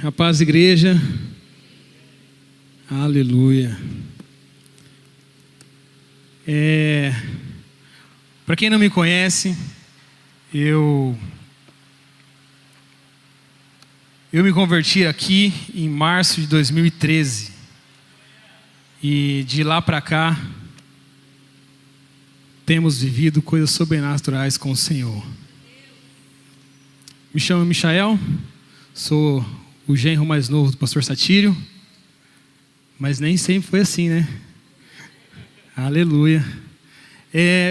A paz, igreja. Aleluia. Para quem não me conhece, eu me converti aqui em março de 2013. E de lá para cá, temos vivido coisas sobrenaturais com o Senhor. Me chamo Michael, sou o genro mais novo do pastor Satírio, mas nem sempre foi assim, né? Aleluia.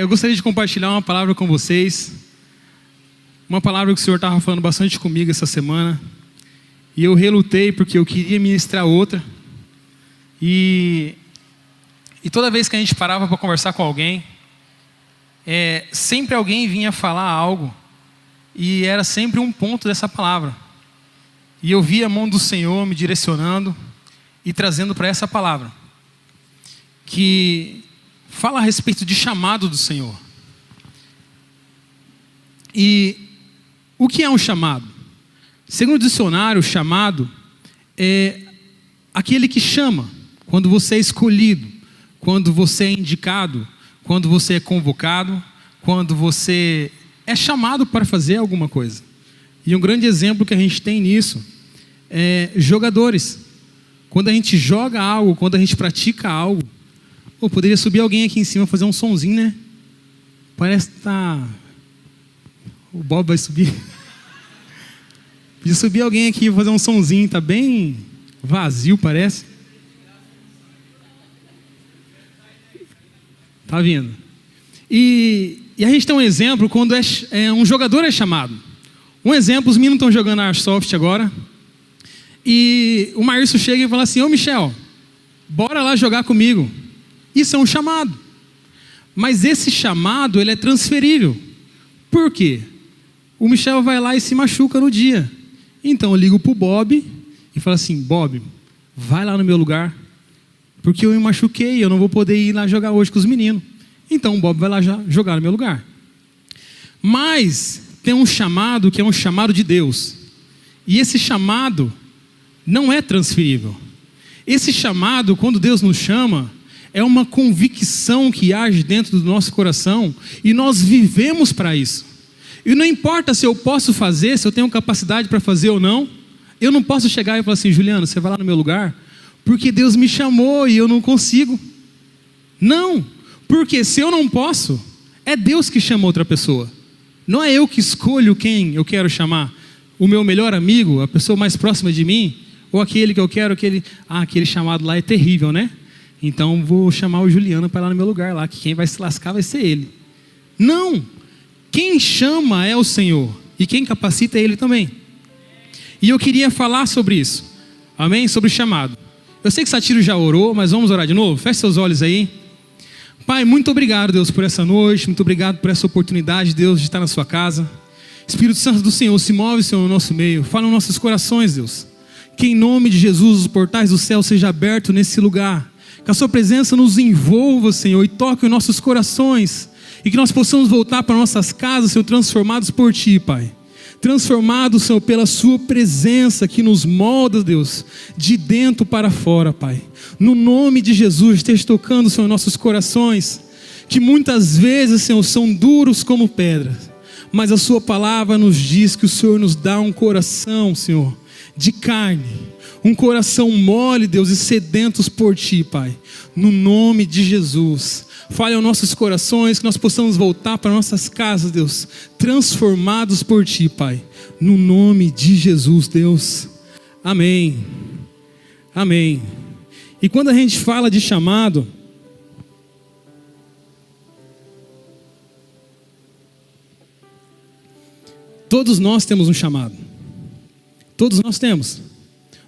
Eu gostaria de compartilhar uma palavra com vocês, uma palavra que o Senhor estava falando bastante comigo essa semana, e eu relutei porque eu queria ministrar outra, e toda vez que a gente parava para conversar com alguém, sempre alguém vinha falar algo, e era sempre um ponto dessa palavra. E eu via a mão do Senhor me direcionando e trazendo para essa palavra, que fala a respeito de chamado do Senhor. E o que é um chamado? Segundo o dicionário, chamado é aquele que chama, quando você é escolhido, quando você é indicado, quando você é convocado, quando você é chamado para fazer alguma coisa. E um grande exemplo que a gente tem nisso é jogadores. Quando a gente joga algo, quando a gente pratica algo, poderia subir alguém aqui em cima fazer um sonzinho, né? Parece que tá... O Bob vai subir. Podia subir alguém aqui e fazer um sonzinho, tá bem vazio, parece. Tá vindo. E a gente tem um exemplo quando um jogador é chamado. Um exemplo, os meninos estão jogando Airsoft agora. E o Márcio chega e fala assim: ô Michel, bora lá jogar comigo. Isso é um chamado. Mas esse chamado, ele é transferível. Por quê? O Michel vai lá e se machuca no dia. Então eu ligo para o Bob e falo assim: Bob, vai lá no meu lugar, porque eu me machuquei e eu não vou poder ir lá jogar hoje com os meninos. Então o Bob vai lá jogar no meu lugar. Mas tem um chamado que é um chamado de Deus. E esse chamado não é transferível. Esse chamado, quando Deus nos chama, é uma convicção que age dentro do nosso coração, e nós vivemos para isso. E não importa se eu posso fazer, se eu tenho capacidade para fazer ou não. Eu não posso chegar e falar assim: Juliano, você vai lá no meu lugar, porque Deus me chamou e eu não consigo. Não, porque se eu não posso, é Deus que chama outra pessoa. Não é eu que escolho quem eu quero chamar. O meu melhor amigo, a pessoa mais próxima de mim, ou aquele que eu quero, aquele chamado lá é terrível, né? Então vou chamar o Juliano para ir lá no meu lugar lá, que quem vai se lascar vai ser ele. Não! Quem chama é o Senhor, e quem capacita é Ele também. E eu queria falar sobre isso, amém? Sobre chamado. Eu sei que Satírio já orou, mas vamos orar de novo? Feche seus olhos aí. Pai, muito obrigado, Deus, por essa noite, muito obrigado por essa oportunidade, Deus, de estar na sua casa. Espírito Santo do Senhor, se move, Senhor, no nosso meio, fala nos nossos corações, Deus. Que em nome de Jesus os portais do céu sejam abertos nesse lugar. Que a sua presença nos envolva, Senhor, e toque os nossos corações. E que nós possamos voltar para nossas casas, Senhor, transformados por Ti, Pai. Transformados, Senhor, pela sua presença que nos molda, Deus, de dentro para fora, Pai. No nome de Jesus, esteja tocando, Senhor, nossos corações, que muitas vezes, Senhor, são duros como pedras. Mas a sua palavra nos diz que o Senhor nos dá um coração, Senhor, de carne, um coração mole, Deus, e sedentos por Ti, Pai. No nome de Jesus, fale aos nossos corações, que nós possamos voltar para nossas casas, Deus, transformados por Ti, Pai. No nome de Jesus, Deus. Amém. Amém. E quando a gente fala de chamado, todos nós temos um chamado. Todos nós temos.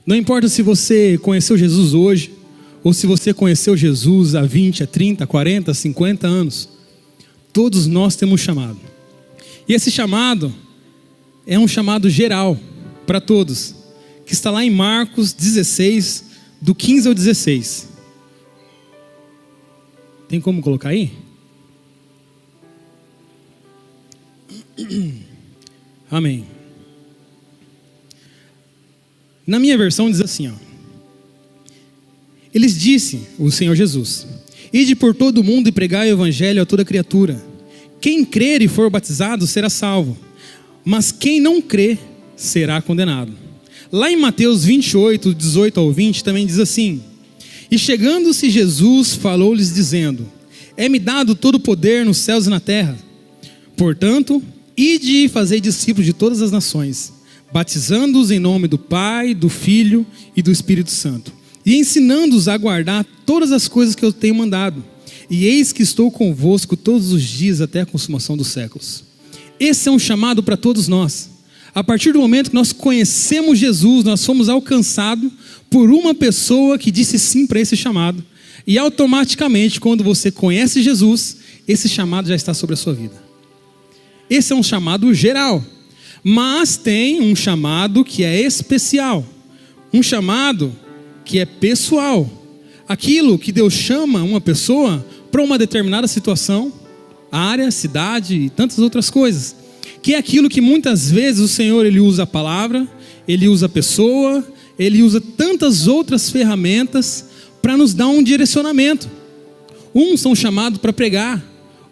Não importa se você conheceu Jesus hoje, ou se você conheceu Jesus há 20, há 30, 40, 50 anos. Todos nós temos um chamado. E esse chamado é um chamado geral para todos, que está lá em Marcos 16, do 15 ao 16. Tem como colocar aí? Amém. Na minha versão diz assim, ó. Eles disse, o Senhor Jesus: ide por todo o mundo e pregai o evangelho a toda criatura. Quem crer e for batizado será salvo, mas quem não crer será condenado. Lá em Mateus 28, 18 ao 20, também diz assim: e chegando-se Jesus, falou-lhes dizendo: é-me dado todo o poder nos céus e na terra. Portanto, ide e fazei discípulos de todas as nações, batizando-os em nome do Pai, do Filho e do Espírito Santo, e ensinando-os a guardar todas as coisas que eu tenho mandado. E eis que estou convosco todos os dias até a consumação dos séculos. Esse é um chamado para todos nós. A partir do momento que nós conhecemos Jesus, nós fomos alcançados por uma pessoa que disse sim para esse chamado. E automaticamente, quando você conhece Jesus, esse chamado já está sobre a sua vida. Esse é um chamado geral. Mas tem um chamado que é especial. Um chamado que é pessoal. Aquilo que Deus chama uma pessoa para uma determinada situação, área, cidade e tantas outras coisas. Que é aquilo que muitas vezes o Senhor ele usa a palavra, ele usa a pessoa, ele usa tantas outras ferramentas para nos dar um direcionamento. Uns são chamados para pregar,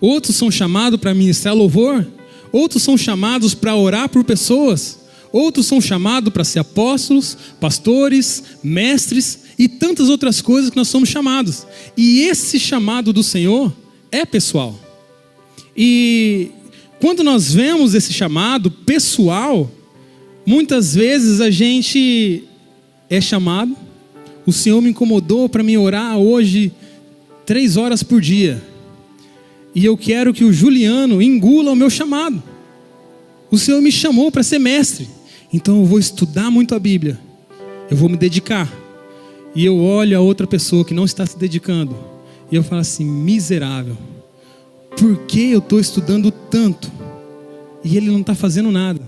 outros são chamados para ministrar louvor, outros são chamados para orar por pessoas, outros são chamados para ser apóstolos, pastores, mestres e tantas outras coisas que nós somos chamados. E esse chamado do Senhor é pessoal. E quando nós vemos esse chamado pessoal, muitas vezes a gente é chamado. O Senhor me incomodou para me orar hoje 3 horas por dia. E eu quero que o Juliano engula o meu chamado. O Senhor me chamou para ser mestre. Então eu vou estudar muito a Bíblia. Eu vou me dedicar. E eu olho a outra pessoa que não está se dedicando. E eu falo assim: miserável. Por que eu estou estudando tanto? E ele não está fazendo nada.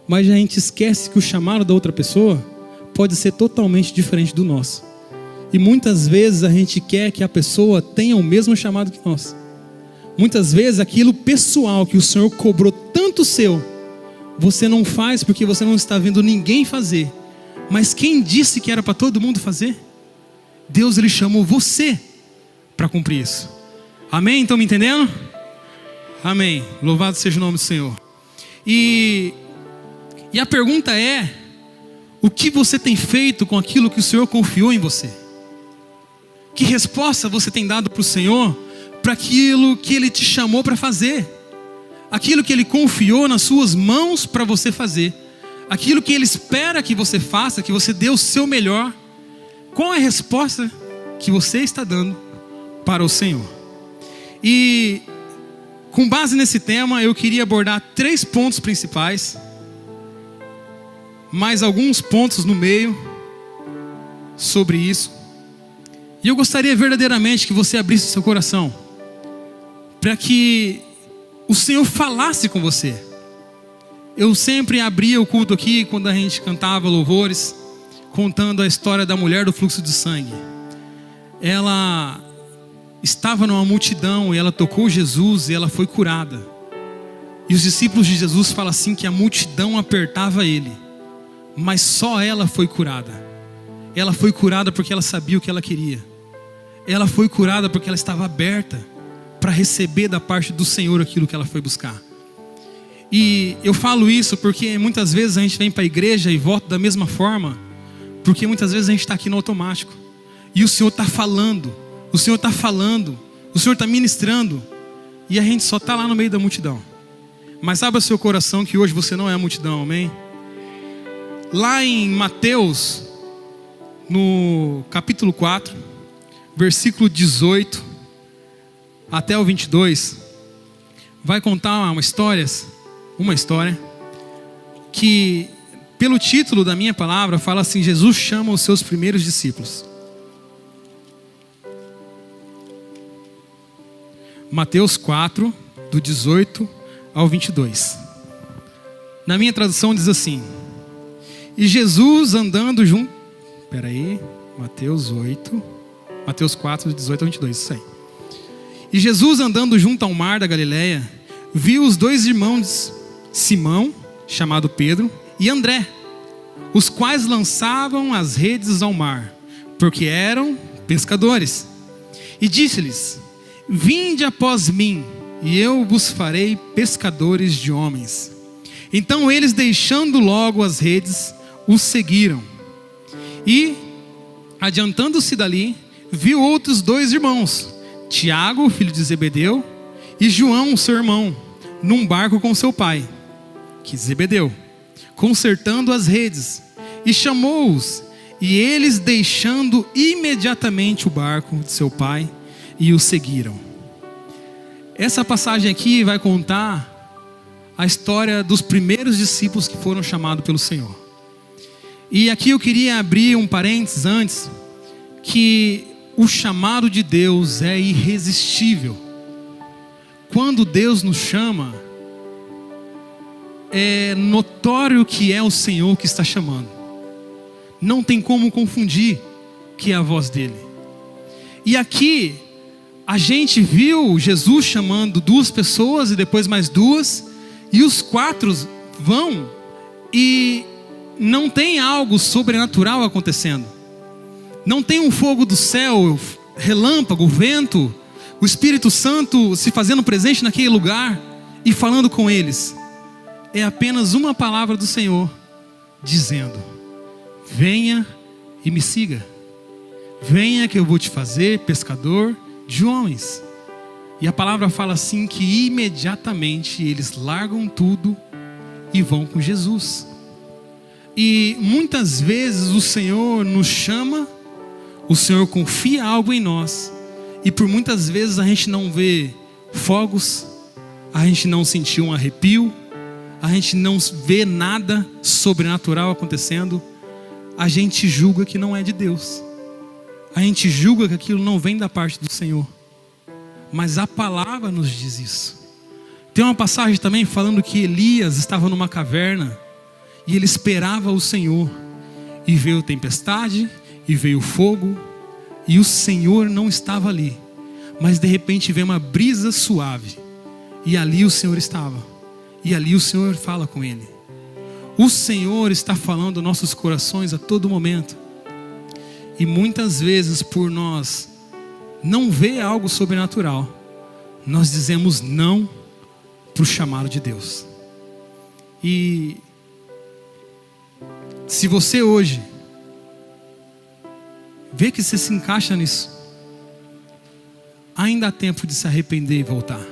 Mas a gente esquece que o chamado da outra pessoa pode ser totalmente diferente do nosso. E muitas vezes a gente quer que a pessoa tenha o mesmo chamado que nós. Muitas vezes aquilo pessoal que o Senhor cobrou tanto seu, você não faz porque você não está vendo ninguém fazer. Mas quem disse que era para todo mundo fazer? Deus ele chamou você para cumprir isso. Amém? Estão me entendendo? Amém. Louvado seja o nome do Senhor. E a pergunta é: o que você tem feito com aquilo que o Senhor confiou em você? Que resposta você tem dado para o Senhor para aquilo que Ele te chamou para fazer? Aquilo que Ele confiou nas suas mãos para você fazer? Aquilo que Ele espera que você faça, que você dê o seu melhor? Qual é a resposta que você está dando para o Senhor? E com base nesse tema, eu queria abordar 3 pontos principais, mais alguns pontos no meio sobre isso. E eu gostaria verdadeiramente que você abrisse seu coração para que o Senhor falasse com você. Eu sempre abria o culto aqui quando a gente cantava louvores, contando a história da mulher do fluxo de sangue. Ela estava numa multidão e ela tocou Jesus e ela foi curada. E os discípulos de Jesus falam assim que a multidão apertava ele, mas só ela foi curada. Ela foi curada porque ela sabia o que ela queria. Ela foi curada porque ela estava aberta para receber da parte do Senhor aquilo que ela foi buscar. E eu falo isso porque muitas vezes a gente vem para a igreja e volta da mesma forma, porque muitas vezes a gente está aqui no automático. E o Senhor está falando, o Senhor está falando, o Senhor está ministrando, e a gente só está lá no meio da multidão. Mas abra seu coração que hoje você não é a multidão, amém? Lá em Mateus, no capítulo 4, versículo 18 até o 22, vai contar uma história que, pelo título da minha palavra, fala assim: Jesus chama os seus primeiros discípulos. Mateus 4, do 18 ao 22. Na minha tradução diz assim: e Jesus andando junto... Mateus 4, do 18 ao 22, isso aí. E Jesus andando junto ao mar da Galileia, viu os 2 irmãos, Simão, chamado Pedro, e André, os quais lançavam as redes ao mar, porque eram pescadores. E disse-lhes: vinde após mim, e eu vos farei pescadores de homens. Então eles, deixando logo as redes, os seguiram. E, adiantando-se dali, viu outros 2 irmãos, Tiago, filho de Zebedeu, e João, seu irmão, num barco com seu pai, que Zebedeu, consertando as redes, e chamou-os, e eles, deixando imediatamente o barco de seu pai, e o seguiram. Essa passagem aqui vai contar a história dos primeiros discípulos que foram chamados pelo Senhor. E aqui eu queria abrir um parênteses antes, que o chamado de Deus é irresistível. Quando Deus nos chama, é notório que é o Senhor que está chamando. Não tem como confundir que é a voz dele. E aqui a gente viu Jesus chamando 2 pessoas e depois mais 2, e os 4 vão e não tem algo sobrenatural acontecendo. Não tem um fogo do céu, relâmpago, vento, o Espírito Santo se fazendo presente naquele lugar e falando com eles. É apenas uma palavra do Senhor dizendo: venha e me siga. Venha que eu vou te fazer pescador de homens. E a palavra fala assim que imediatamente eles largam tudo e vão com Jesus. E muitas vezes o Senhor nos chama, o Senhor confia algo em nós, e por muitas vezes a gente não vê fogos, a gente não sentiu um arrepio, a gente não vê nada sobrenatural acontecendo, a gente julga que não é de Deus, a gente julga que aquilo não vem da parte do Senhor. Mas a palavra nos diz isso. Tem uma passagem também falando que Elias estava numa caverna e ele esperava o Senhor, e veio tempestade, e veio fogo, e o Senhor não estava ali. Mas de repente veio uma brisa suave, e ali o Senhor estava, e ali o Senhor fala com ele. O Senhor está falando aos nossos corações a todo momento. E muitas vezes, por nós não ver algo sobrenatural, nós dizemos não para o chamado de Deus. E se você hoje vê que você se encaixa nisso, ainda há tempo de se arrepender e voltar.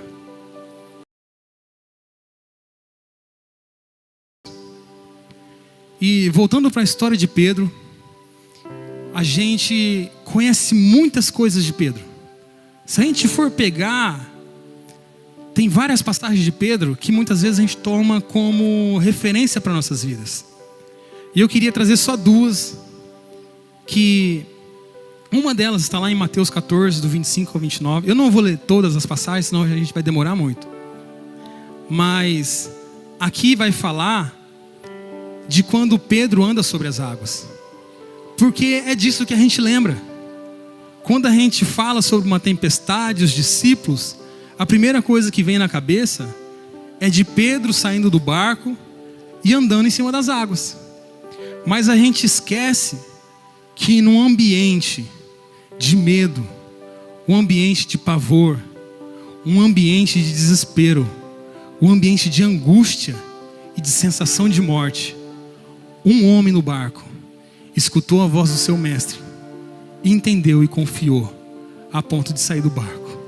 E voltando para a história de Pedro, a gente conhece muitas coisas de Pedro. Se a gente for pegar, tem várias passagens de Pedro que muitas vezes a gente toma como referência para nossas vidas. E eu queria trazer só 2, que uma delas está lá em Mateus 14, do 25 ao 29. Eu não vou ler todas as passagens, senão a gente vai demorar muito. Mas aqui vai falar de quando Pedro anda sobre as águas. Porque é disso que a gente lembra. Quando a gente fala sobre uma tempestade, os discípulos, a primeira coisa que vem na cabeça é de Pedro saindo do barco e andando em cima das águas. Mas a gente esquece que num ambiente de medo, um ambiente de pavor, um ambiente de desespero, um ambiente de angústia e de sensação de morte, um homem no barco escutou a voz do seu mestre, entendeu e confiou, a ponto de sair do barco.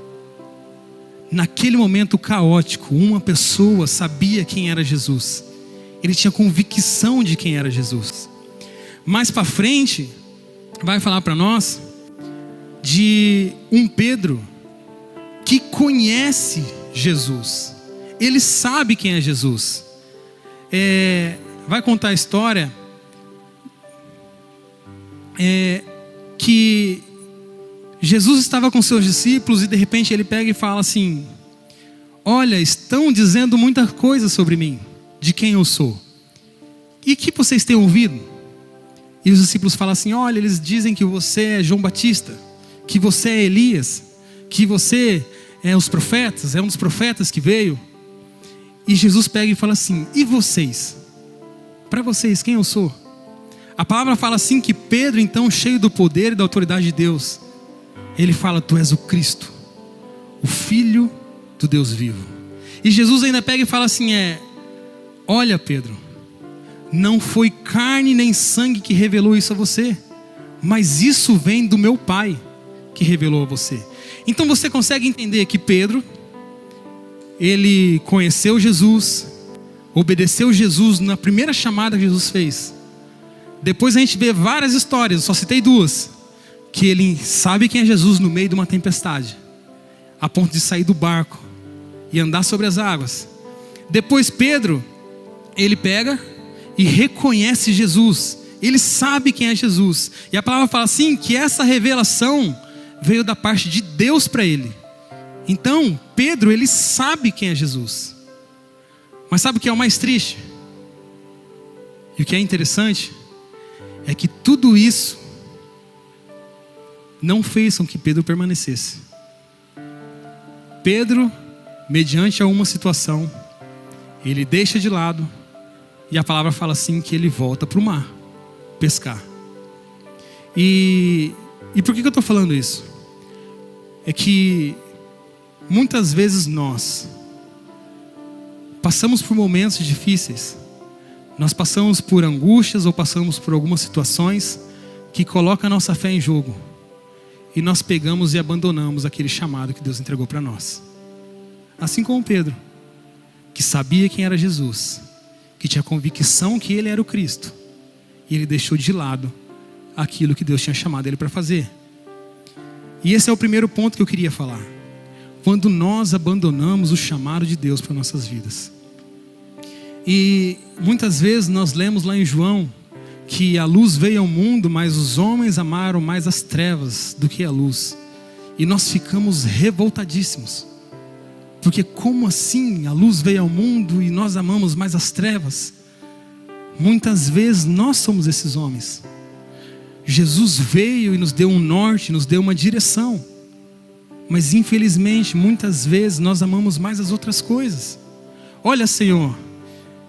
Naquele momento caótico, uma pessoa sabia quem era Jesus. Ele tinha convicção de quem era Jesus. Mais para frente, vai falar para nós de um Pedro que conhece Jesus. Ele sabe quem é Jesus. Vai contar a história que Jesus estava com seus discípulos e de repente ele pega e fala assim: olha, estão dizendo muita coisa sobre mim, de quem eu sou. E que vocês têm ouvido? E os discípulos falam assim: olha, eles dizem que você é João Batista, que você é Elias, que você é os profetas, é um dos profetas que veio. E Jesus pega e fala assim: e vocês? Para vocês, quem eu sou? A palavra fala assim que Pedro, então, cheio do poder e da autoridade de Deus, ele fala: tu és o Cristo, o Filho do Deus vivo. E Jesus ainda pega e fala assim: olha, Pedro, não foi carne nem sangue que revelou isso a você, mas isso vem do meu Pai que revelou a você. Então você consegue entender que Pedro, ele conheceu Jesus, obedeceu Jesus na primeira chamada que Jesus fez. Depois a gente vê várias histórias, eu só citei duas, que ele sabe quem é Jesus no meio de uma tempestade, a ponto de sair do barco e andar sobre as águas. Depois Pedro, ele pega e reconhece Jesus, ele sabe quem é Jesus, e a palavra fala assim, que essa revelação veio da parte de Deus para ele. Então Pedro, ele sabe quem é Jesus. Mas sabe o que é o mais triste? E o que é interessante é que tudo isso não fez com que Pedro permanecesse. Pedro, mediante alguma situação, ele deixa de lado, e a palavra fala assim que ele volta para o mar pescar. E por que eu estou falando isso? É que muitas vezes nós passamos por momentos difíceis, nós passamos por angústias ou passamos por algumas situações que colocam a nossa fé em jogo, e nós pegamos e abandonamos aquele chamado que Deus entregou para nós. Assim como Pedro, que sabia quem era Jesus, que tinha convicção que ele era o Cristo, e ele deixou de lado aquilo que Deus tinha chamado ele para fazer. E esse é o primeiro ponto que eu queria falar. Quando nós abandonamos o chamado de Deus para nossas vidas. E muitas vezes nós lemos lá em João que a luz veio ao mundo, mas os homens amaram mais as trevas do que a luz. E nós ficamos revoltadíssimos. Porque como assim a luz veio ao mundo e nós amamos mais as trevas? Muitas vezes nós somos esses homens. Jesus veio e nos deu um norte, nos deu uma direção. Mas infelizmente, muitas vezes nós amamos mais as outras coisas. Olha, Senhor,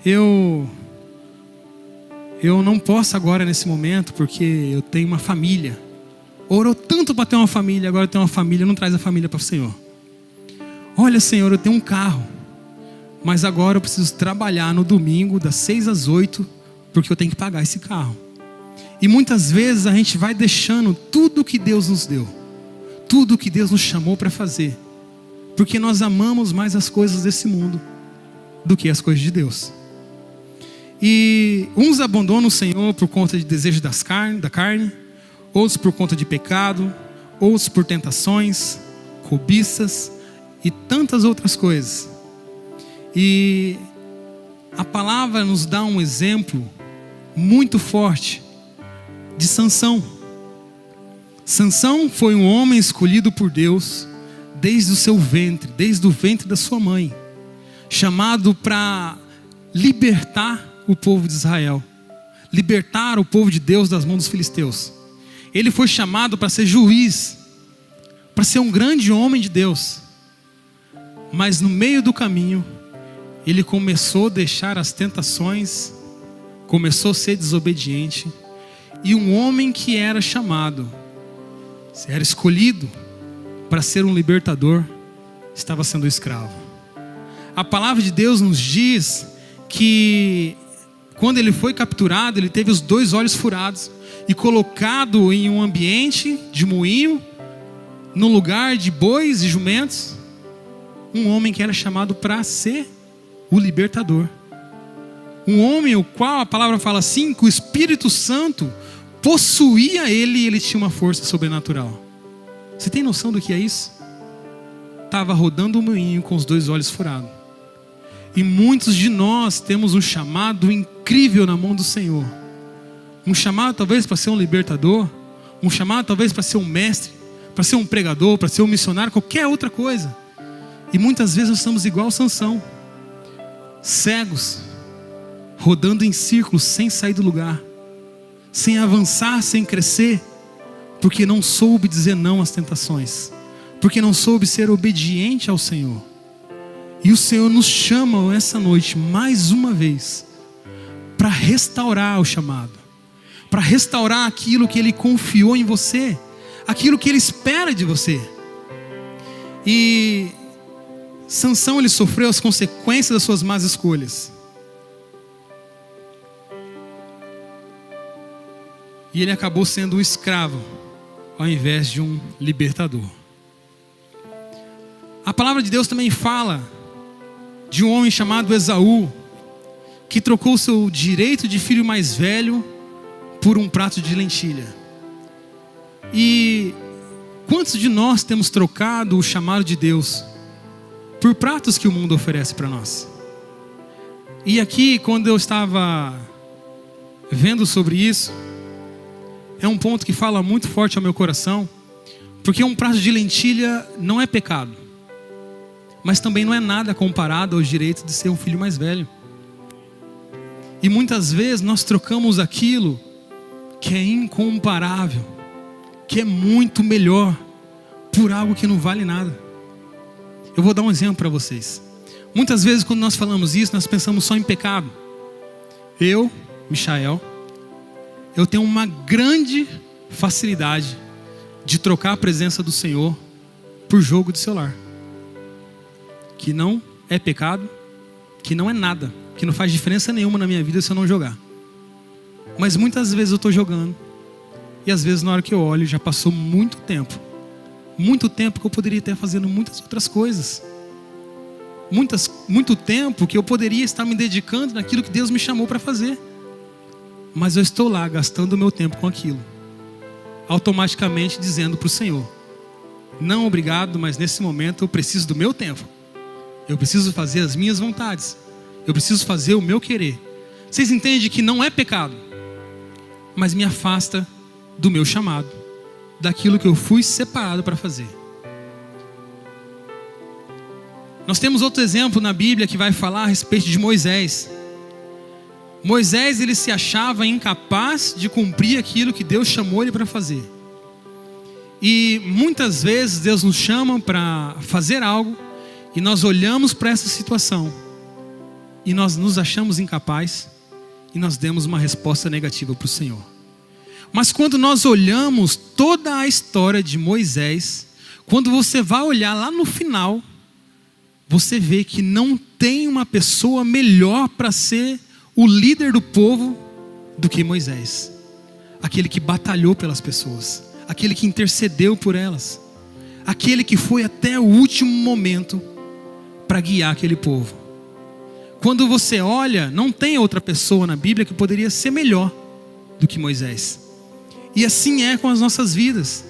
eu não posso agora nesse momento, porque eu tenho uma família. Orou tanto para ter uma família, agora eu tenho uma família, não traz a família para o Senhor. Olha, Senhor, eu tenho um carro, mas agora eu preciso trabalhar no domingo das 6 às 8, porque eu tenho que pagar esse carro. E muitas vezes a gente vai deixando tudo que Deus nos deu, tudo que Deus nos chamou para fazer, porque nós amamos mais as coisas desse mundo do que as coisas de Deus. E uns abandonam o Senhor por conta de desejo da carne, outros por conta de pecado, outros por tentações, cobiças e tantas outras coisas. E a palavra nos dá um exemplo muito forte de Sansão. Sansão foi um homem escolhido por Deus desde o seu ventre, desde o ventre da sua mãe, chamado para libertar o povo de Israel, libertar o povo de Deus das mãos dos filisteus. Ele foi chamado para ser juiz, para ser um grande homem de Deus. Mas no meio do caminho, ele começou a deixar as tentações, começou a ser desobediente, e um homem que era chamado, era escolhido para ser um libertador, estava sendo escravo. A palavra de Deus nos diz que quando ele foi capturado, ele teve os 2 olhos furados e colocado em um ambiente de moinho, no lugar de bois e jumentos, um homem que era chamado para ser o libertador. Um homem o qual a palavra fala assim, que o Espírito Santo possuía ele e ele tinha uma força sobrenatural. Você tem noção do que é isso? Estava rodando o moinho com os 2 olhos furados. E muitos de nós temos um chamado incrível na mão do Senhor. Um chamado talvez para ser um libertador, um chamado talvez para ser um mestre, para ser um pregador, para ser um missionário, qualquer outra coisa. E muitas vezes nós estamos igual Sansão, cegos, rodando em círculos sem sair do lugar, sem avançar, sem crescer, porque não soube dizer não às tentações, porque não soube ser obediente ao Senhor. E o Senhor nos chama essa noite mais uma vez para restaurar o chamado, para restaurar aquilo que Ele confiou em você, aquilo que Ele espera de você. E Sansão, ele sofreu as consequências das suas más escolhas. E ele acabou sendo um escravo, ao invés de um libertador. A palavra de Deus também fala de um homem chamado Esaú, que trocou seu direito de filho mais velho por um prato de lentilha. E quantos de nós temos trocado o chamado de Deus por pratos que o mundo oferece para nós? E aqui, quando eu estava vendo sobre isso, é um ponto que fala muito forte ao meu coração, porque um prato de lentilha não é pecado, mas também não é nada comparado ao direito de ser um filho mais velho. E muitas vezes nós trocamos aquilo que é incomparável, que é muito melhor, por algo que não vale nada. Eu vou dar um exemplo para vocês. Muitas vezes quando nós falamos isso, nós pensamos só em pecado. Eu, Michael, eu tenho uma grande facilidade de trocar a presença do Senhor por jogo de celular, que não é pecado, que não é nada, que não faz diferença nenhuma na minha vida se eu não jogar. Mas muitas vezes eu estou jogando, e às vezes na hora que eu olho já passou muito tempo que eu poderia estar fazendo muitas outras coisas, muito tempo que eu poderia estar me dedicando naquilo que Deus me chamou para fazer, mas eu estou lá gastando o meu tempo com aquilo, automaticamente dizendo para o Senhor: não, obrigado, mas nesse momento eu preciso do meu tempo, eu preciso fazer as minhas vontades, eu preciso fazer o meu querer. Vocês entendem que não é pecado, mas me afasta do meu chamado, daquilo que eu fui separado para fazer. Nós temos outro exemplo na Bíblia que vai falar a respeito de Moisés. Moisés, ele se achava incapaz de cumprir aquilo que Deus chamou ele para fazer. E muitas vezes Deus nos chama para fazer algo, e nós olhamos para essa situação e nós nos achamos incapazes, e nós demos uma resposta negativa para o Senhor. Mas quando nós olhamos toda a história de Moisés, quando você vai olhar lá no final, você vê que não tem uma pessoa melhor para ser o líder do povo do que Moisés. Aquele que batalhou pelas pessoas, aquele que intercedeu por elas, aquele que foi até o último momento para guiar aquele povo. Quando você olha, não tem outra pessoa na Bíblia que poderia ser melhor do que Moisés. E assim é com as nossas vidas.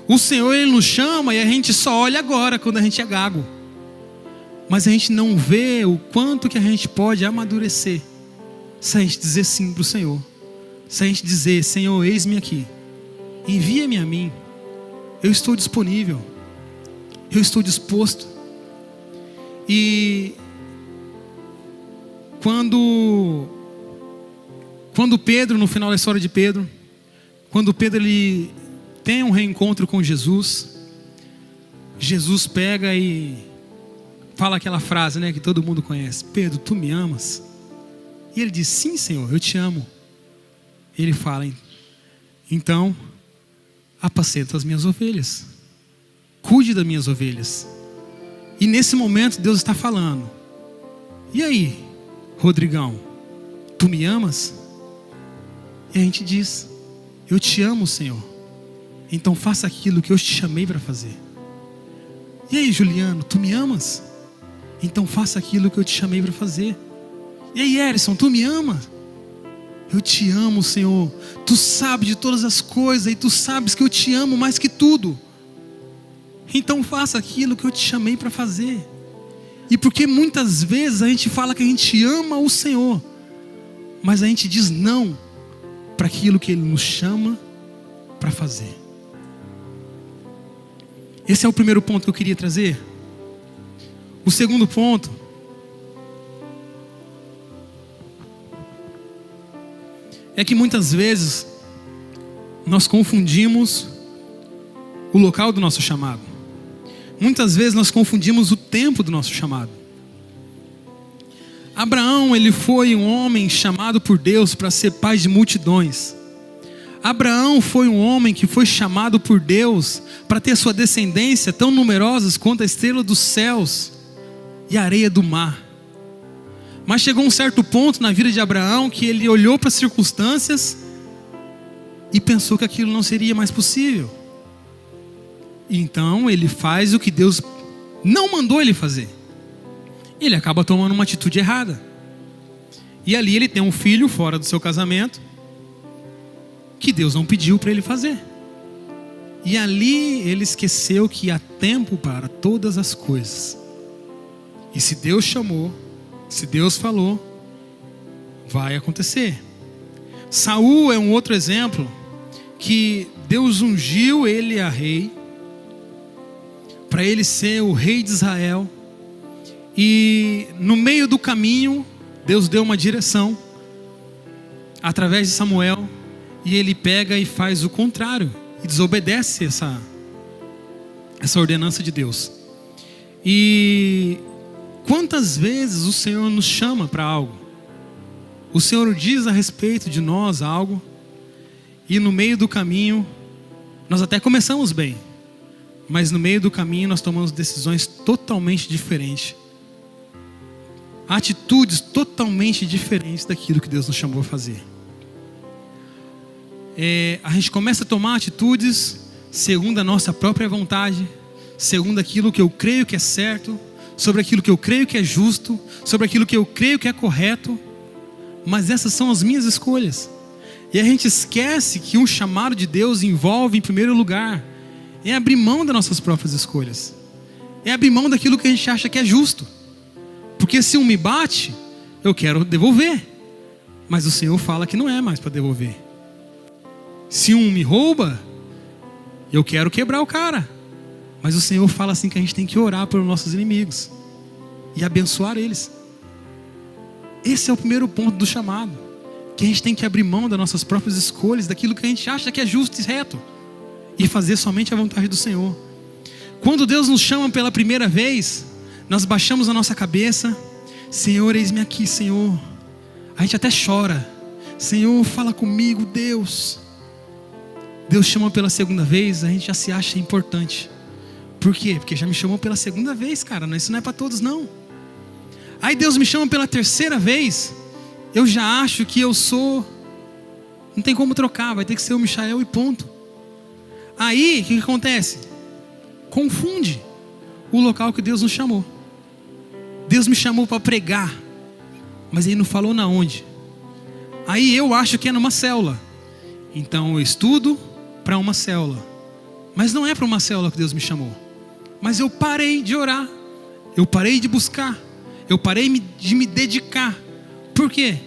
O Senhor, Ele nos chama e a gente só olha agora, quando a gente é gago. Mas a gente não vê o quanto que a gente pode amadurecer se a gente dizer sim para o Senhor. Se a gente dizer: Senhor, eis-me aqui, envia-me a mim, eu estou disponível, eu estou disposto. E quando Pedro, no final da história de Pedro, quando Pedro ele tem um reencontro com Jesus, Jesus pega e fala aquela frase, né, que todo mundo conhece: Pedro, tu me amas? E ele diz: sim, Senhor, eu te amo. Ele fala: então apacenta as minhas ovelhas, cuide das minhas ovelhas. E nesse momento Deus está falando: e aí, Rodrigão, tu me amas? E a gente diz: eu te amo, Senhor, então faça aquilo que eu te chamei para fazer. E aí, Juliano, tu me amas? Então faça aquilo que eu te chamei para fazer. E aí, Erison, tu me amas? Eu te amo, Senhor, tu sabes de todas as coisas, e tu sabes que eu te amo mais que tudo, então faça aquilo que eu te chamei para fazer. E porque muitas vezes a gente fala que a gente ama o Senhor, mas a gente diz não para aquilo que Ele nos chama para fazer. Esse é o primeiro ponto que eu queria trazer. O segundo ponto é que muitas vezes nós confundimos o local do nosso chamado. Muitas vezes nós confundimos o tempo do nosso chamado. Abraão, ele foi um homem chamado por Deus para ser pai de multidões. Abraão foi um homem que foi chamado por Deus para ter sua descendência tão numerosas quanto a estrela dos céus e a areia do mar. Mas chegou um certo ponto na vida de Abraão que ele olhou para as circunstâncias e pensou que aquilo não seria mais possível. Então ele faz o que Deus não mandou ele fazer. Ele acaba tomando uma atitude errada. E ali ele tem um filho fora do seu casamento que Deus não pediu para ele fazer. E ali ele esqueceu que há tempo para todas as coisas. E se Deus chamou, se Deus falou, vai acontecer. Saul é um outro exemplo que Deus ungiu ele a rei, para ele ser o rei de Israel. E no meio do caminho, Deus deu uma direção através de Samuel, e ele pega e faz o contrário e desobedece essa ordenança de Deus. E quantas vezes o Senhor nos chama para algo? O Senhor diz a respeito de nós algo, e no meio do caminho nós até começamos bem, mas no meio do caminho nós tomamos decisões totalmente diferentes, atitudes totalmente diferentes daquilo que Deus nos chamou a fazer. A gente começa a tomar atitudes segundo a nossa própria vontade, segundo aquilo que eu creio que é certo, sobre aquilo que eu creio que é justo, sobre aquilo que eu creio que é correto, mas essas são as minhas escolhas. E a gente esquece que um chamado de Deus envolve, em primeiro lugar, é abrir mão das nossas próprias escolhas, é abrir mão daquilo que a gente acha que é justo. Porque se um me bate, eu quero devolver, mas o Senhor fala que não é mais para devolver. Se um me rouba, eu quero quebrar o cara, mas o Senhor fala assim que a gente tem que orar pelos nossos inimigos e abençoar eles. Esse é o primeiro ponto do chamado, que a gente tem que abrir mão das nossas próprias escolhas, daquilo que a gente acha que é justo e reto, e fazer somente a vontade do Senhor. Quando Deus nos chama pela primeira vez, nós baixamos a nossa cabeça: Senhor, eis-me aqui, Senhor. A gente até chora: Senhor, fala comigo, Deus. Deus chama pela segunda vez, a gente já se acha importante. Por quê? Porque já me chamou pela segunda vez, cara. Isso não é para todos, não. Aí Deus me chama pela terceira vez, eu já acho que eu sou, não tem como trocar, vai ter que ser o Michael e ponto. Aí o que acontece? Confunde o local que Deus nos chamou. Deus me chamou para pregar, mas Ele não falou na onde. Aí eu acho que é numa célula, então eu estudo para uma célula, mas não é para uma célula que Deus me chamou. Mas eu parei de orar, eu parei de buscar, eu parei de me dedicar. Por quê?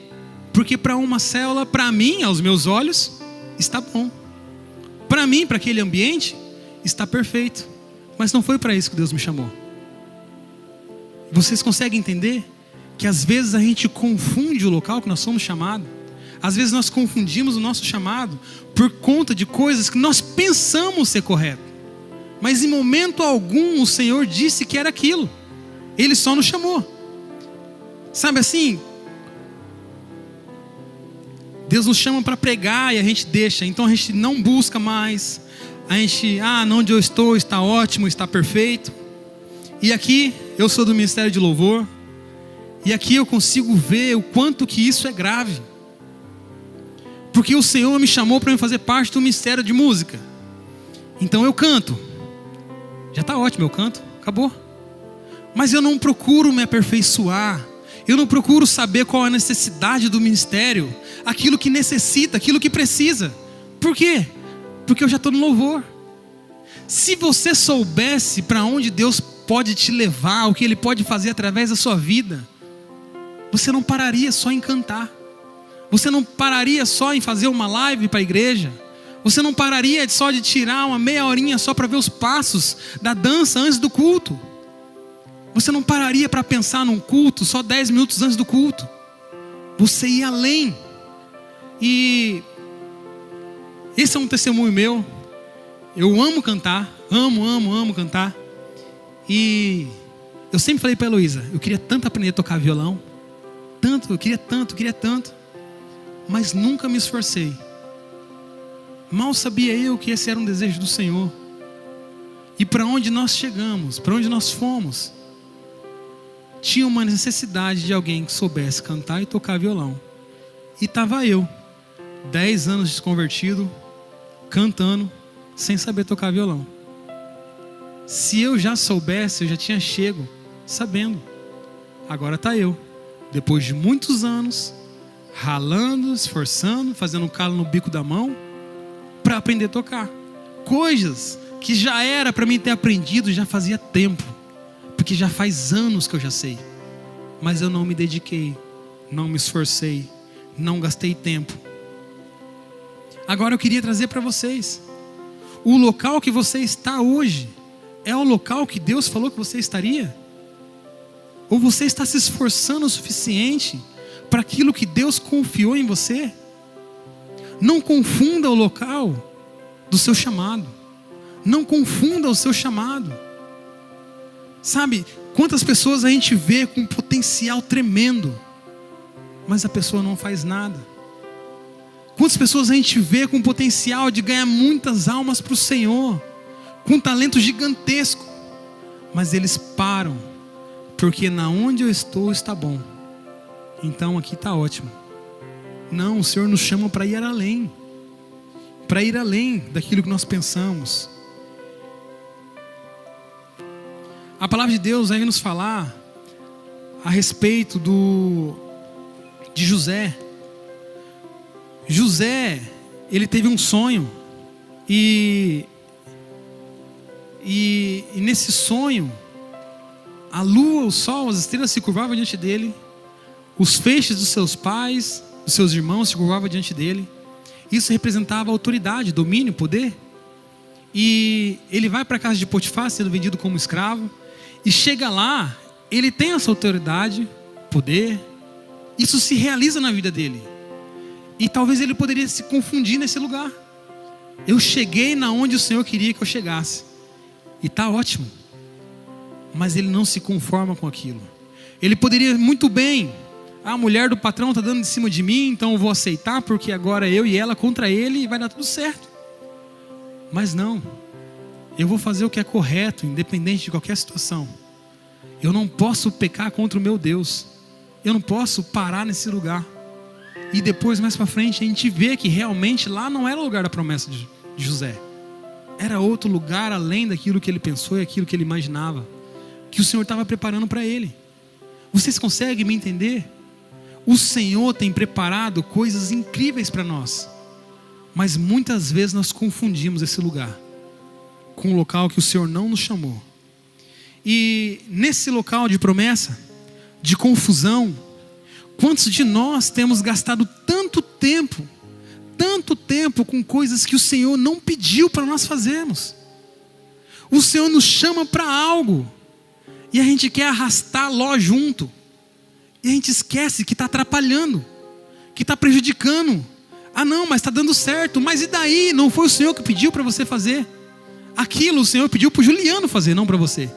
Porque para uma célula, para mim, aos meus olhos, está bom. Para mim, para aquele ambiente, está perfeito. Mas não foi para isso que Deus me chamou. Vocês conseguem entender que às vezes a gente confunde o local que nós somos chamados? Às vezes nós confundimos o nosso chamado por conta de coisas que nós pensamos ser correto, mas em momento algum o Senhor disse que era aquilo. Ele só nos chamou. Sabe assim, Deus nos chama para pregar e a gente deixa. Então a gente não busca mais. A gente, onde eu estou está ótimo, está perfeito. E aqui eu sou do Ministério de Louvor, e aqui eu consigo ver o quanto que isso é grave. Porque o Senhor me chamou para fazer parte do Ministério de Música. Então eu canto. Já está ótimo, eu canto, acabou. Mas eu não procuro me aperfeiçoar. Eu não procuro saber qual é a necessidade do ministério, aquilo que necessita, aquilo que precisa. Por quê? Porque eu já estou no louvor. Se você soubesse para onde Deus pode te levar, o que Ele pode fazer através da sua vida, você não pararia só em cantar. Você não pararia só em fazer uma live para a igreja. Você não pararia só de tirar uma meia horinha só para ver os passos da dança antes do culto. Você não pararia para pensar num culto só 10 minutos antes do culto. Você ia além. E esse é um testemunho meu. Eu amo cantar, amo cantar. E eu sempre falei para a Heloísa, eu queria tanto aprender a tocar violão, eu queria tanto, mas nunca me esforcei. Mal sabia eu que esse era um desejo do Senhor. E para onde nós chegamos, para onde nós fomos, tinha uma necessidade de alguém que soubesse cantar e tocar violão. E estava eu, 10 anos desconvertido, cantando, sem saber tocar violão. Se eu já soubesse, eu já tinha chego sabendo. Agora está eu, depois de muitos anos, ralando, esforçando, fazendo um calo no bico da mão, para aprender a tocar. Coisas que já era para mim ter aprendido já fazia tempo, porque já faz anos que eu já sei. Mas eu não me dediquei, não me esforcei, não gastei tempo. Agora eu queria trazer para vocês, o local que você está hoje, é o local que Deus falou que você estaria? Ou você está se esforçando o suficiente para aquilo que Deus confiou em você? Não confunda o local do seu chamado. Não confunda o seu chamado. Sabe, quantas pessoas a gente vê com um potencial tremendo, mas a pessoa não faz nada. Quantas pessoas a gente vê com potencial de ganhar muitas almas para o Senhor, com um talento gigantesco, mas eles param, porque na onde eu estou está bom, então aqui está ótimo. Não, o Senhor nos chama para ir além daquilo que nós pensamos. A palavra de Deus vai nos falar a respeito de José. José, ele teve um sonho e nesse sonho a lua, o sol, as estrelas se curvavam diante dele, os feixes dos seus pais, dos seus irmãos se curvavam diante dele. Isso representava autoridade, domínio, poder. E ele vai para a casa de Potifar sendo vendido como escravo, e chega lá, ele tem essa autoridade, poder. Isso se realiza na vida dele. E talvez ele poderia se confundir nesse lugar. Eu cheguei na onde o Senhor queria que eu chegasse, e está ótimo. Mas ele não se conforma com aquilo. Ele poderia muito bem, a mulher do patrão está dando em cima de mim, então eu vou aceitar, porque agora eu e ela contra ele e vai dar tudo certo. Mas não, eu vou fazer o que é correto, independente de qualquer situação. Eu não posso pecar contra o meu Deus. Eu não posso parar nesse lugar. E depois, mais para frente, a gente vê que realmente lá não era o lugar da promessa de José. Era outro lugar além daquilo que ele pensou e aquilo que ele imaginava, que o Senhor estava preparando para ele. Vocês conseguem me entender? O Senhor tem preparado coisas incríveis para nós, mas muitas vezes nós confundimos esse lugar com o local que o Senhor não nos chamou. E nesse local de promessa, de confusão, quantos de nós temos gastado tanto tempo com coisas que o Senhor não pediu para nós fazermos? O Senhor nos chama para algo e a gente quer arrastar Ló junto, e a gente esquece que está atrapalhando, que está prejudicando. Ah não, mas está dando certo. Mas e daí? Não foi o Senhor que pediu para você fazer aquilo? O Senhor pediu para o Juliano fazer, não para você.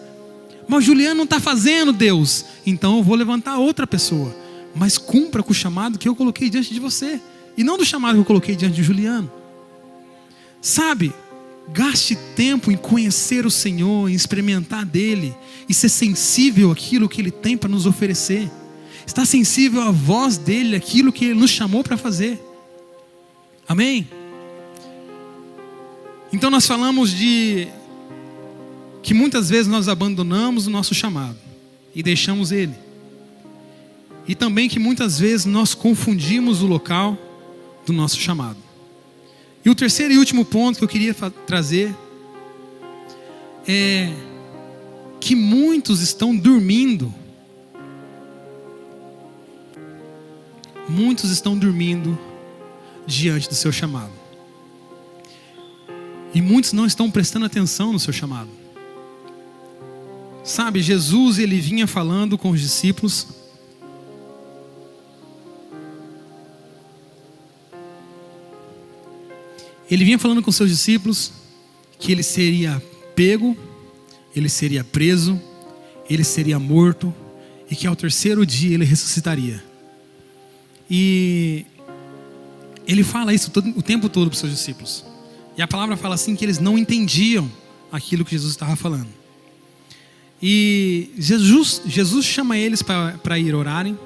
Mas o Juliano não está fazendo, Deus, então eu vou levantar outra pessoa. Mas cumpra com o chamado que eu coloquei diante de você, e não do chamado que eu coloquei diante de Juliano. Sabe, gaste tempo em conhecer o Senhor, em experimentar dele, e ser sensível àquilo que ele tem para nos oferecer. Estar sensível à voz dele, aquilo que ele nos chamou para fazer. Amém? Então nós falamos de que muitas vezes nós abandonamos o nosso chamado e deixamos ele. E também que muitas vezes nós confundimos o local do nosso chamado. E o terceiro e último ponto que eu queria trazer é que muitos estão dormindo. Muitos estão dormindo diante do seu chamado. E muitos não estão prestando atenção no seu chamado. Sabe, Jesus, ele vinha falando com os discípulos. Ele vinha falando com seus discípulos que ele seria pego, ele seria preso, ele seria morto, e que ao terceiro dia ele ressuscitaria. E ele fala isso o tempo todo para os seus discípulos. E a palavra fala assim que eles não entendiam aquilo que Jesus estava falando. E Jesus chama eles para ir orarem.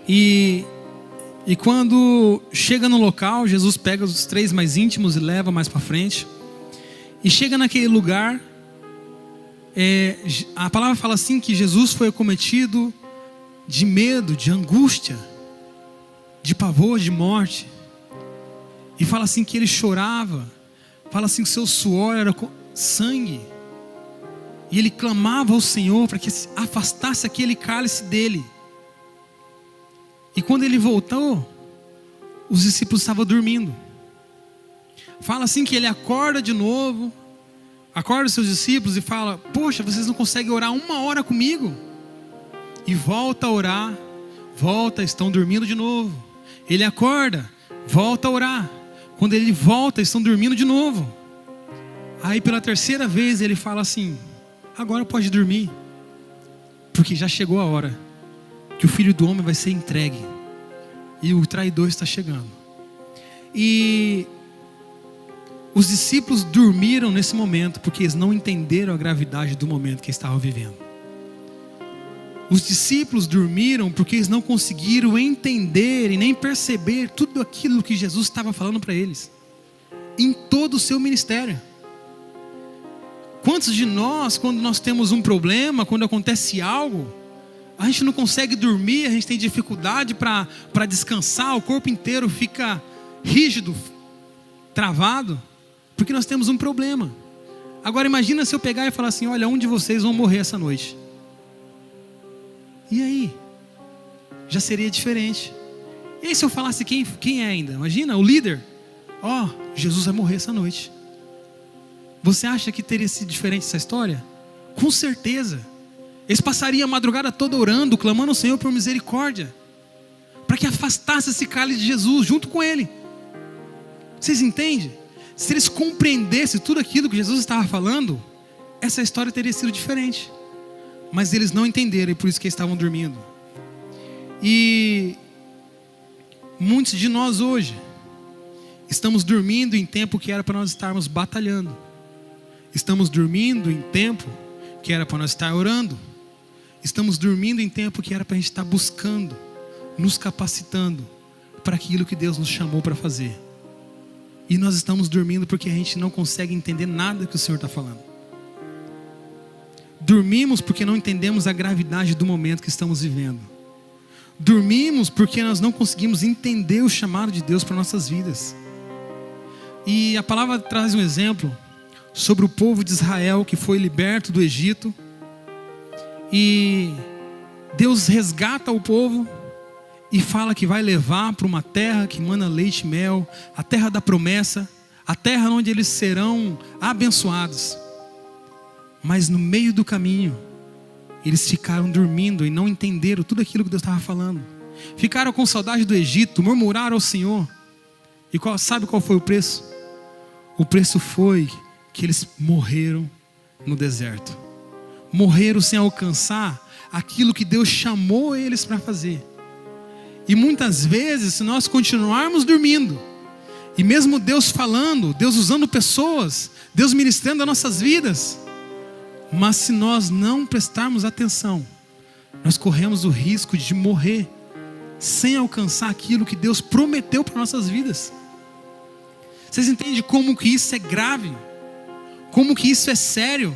E quando chega no local, Jesus pega os 3 mais íntimos e leva mais para frente. E chega naquele lugar, a palavra fala assim que Jesus foi acometido de medo, de angústia, de pavor, de morte. E fala assim que ele chorava, fala assim que seu suor era sangue. E ele clamava ao Senhor para que afastasse aquele cálice dele. E quando ele voltou, os discípulos estavam dormindo. Fala assim que ele acorda de novo, acorda os seus discípulos e fala: poxa, vocês não conseguem orar 1 hora comigo? E volta a orar, estão dormindo de novo. Ele acorda, volta a orar. Quando ele volta, estão dormindo de novo. Aí pela 3ª vez ele fala assim: agora pode dormir, porque já chegou a hora que o Filho do Homem vai ser entregue e o traidor está chegando. E os discípulos dormiram nesse momento porque eles não entenderam a gravidade do momento que estavam vivendo. Os discípulos dormiram porque eles não conseguiram entender e nem perceber tudo aquilo que Jesus estava falando para eles em todo o seu ministério. Quantos de nós, quando nós temos um problema, quando acontece algo, a gente não consegue dormir, a gente tem dificuldade para descansar, o corpo inteiro fica rígido, travado, porque nós temos um problema. Agora imagina se eu pegar e falar assim: olha, um de vocês vão morrer essa noite. E aí? Já seria diferente. E aí se eu falasse quem é ainda? Imagina, o líder. Jesus vai morrer essa noite. Você acha que teria sido diferente essa história? Com certeza. Eles passariam a madrugada toda orando, clamando ao Senhor por misericórdia, para que afastasse esse cálice de Jesus junto com ele. Vocês entendem? Se eles compreendessem tudo aquilo que Jesus estava falando, essa história teria sido diferente. Mas eles não entenderam e por isso que eles estavam dormindo. E muitos de nós hoje estamos dormindo em tempo que era para nós estarmos batalhando. Estamos dormindo em tempo que era para nós estar orando. Estamos dormindo em tempo que era para a gente estar buscando, nos capacitando para aquilo que Deus nos chamou para fazer. E nós estamos dormindo porque a gente não consegue entender nada que o Senhor está falando. Dormimos porque não entendemos a gravidade do momento que estamos vivendo. Dormimos porque nós não conseguimos entender o chamado de Deus para nossas vidas. E a palavra traz um exemplo sobre o povo de Israel que foi liberto do Egito. E Deus resgata o povo e fala que vai levar para uma terra que mana leite e mel, a terra da promessa, a terra onde eles serão abençoados. Mas no meio do caminho, eles ficaram dormindo e não entenderam tudo aquilo que Deus estava falando. Ficaram com saudade do Egito, murmuraram ao Senhor. E sabe qual foi o preço? O preço foi que eles morreram no deserto. Morreram sem alcançar aquilo que Deus chamou eles para fazer. E muitas vezes, se nós continuarmos dormindo, e mesmo Deus falando, Deus usando pessoas, Deus ministrando as nossas vidas, mas se nós não prestarmos atenção, nós corremos o risco de morrer sem alcançar aquilo que Deus prometeu para nossas vidas. Vocês entendem como que isso é grave? Como que isso é sério?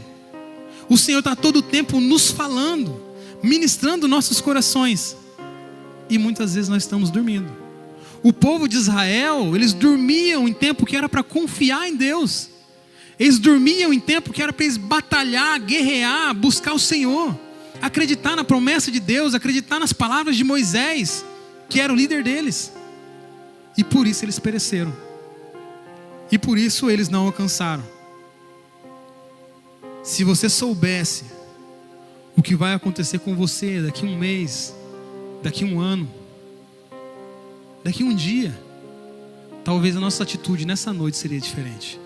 O Senhor está todo o tempo nos falando, ministrando nossos corações. E muitas vezes nós estamos dormindo. O povo de Israel, eles dormiam em tempo que era para confiar em Deus. Eles dormiam em tempo que era para eles batalhar, guerrear, buscar o Senhor, acreditar na promessa de Deus, acreditar nas palavras de Moisés, que era o líder deles. E por isso eles pereceram. E por isso eles não alcançaram. Se você soubesse o que vai acontecer com você daqui a um mês, daqui a um ano, daqui a um dia, talvez a nossa atitude nessa noite seria diferente.